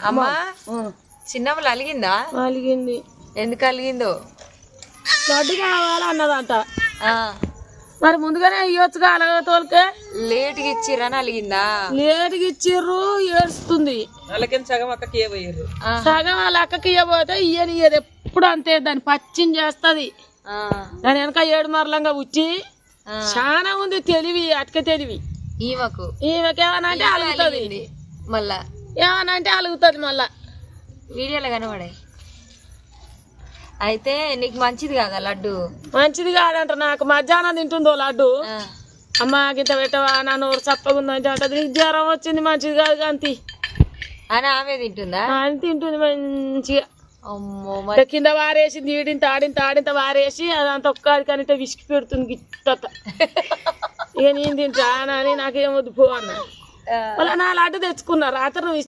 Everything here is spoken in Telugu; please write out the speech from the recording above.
అమ్మా చిన్నప్పుడు అలిగిందా? అలిగింది. ఎందుకు అలిగిందో? లడ్డు కావాలన్నదంట. మరి ముందుగానే ఇవ్వచ్చుగా అలాగే తోలికే. లేట్గా ఇచ్చిర్రని అలిగిందా? లేటుగా ఇచ్చిర్రు, ఏడుస్తుంది. సగం వాళ్ళ అక్కకి ఇవ్వబోతే ఇయ్యనియ్యదు, ఎప్పుడు అంతే. దాన్ని పచ్చిని చేస్తుంది. దాని వెనక 7 మరలంగా ఉచ్చి చాలా ఉంది తెలివి, అటుక తెలివి. ఈమెకేమన్నా అంటే అలుగుతుంది, మళ్ళా ఏమన్నా అంటే అలుగుతుంది మళ్ళా. వీడియోలో కనబడే. అయితే నీకు మంచిది కాదా లడ్డు? మంచిది కాదంట. నాకు మధ్యాహ్నం తింటుందో లడ్డు. అమ్మ గింత పెట్టవా, నా నోరు చప్పగా ఉందంటే అంటది. నీకు జ్వరం వచ్చింది, మంచిది కాదు అంతి అని ఆమె తింటుందా? అని తింటుంది మంచిగా. అమ్మో, కింద వారేసింది, ఆడింత వారేసి అదంతా ఒక్కది కానీ విసికి పెడుతుంది గిట్ట. ఇక నేను తింటా అని నాకేమొద్దు పో అన్న. వాళ్ళ నా లడ్డు తెచ్చుకున్నా రాత్రి.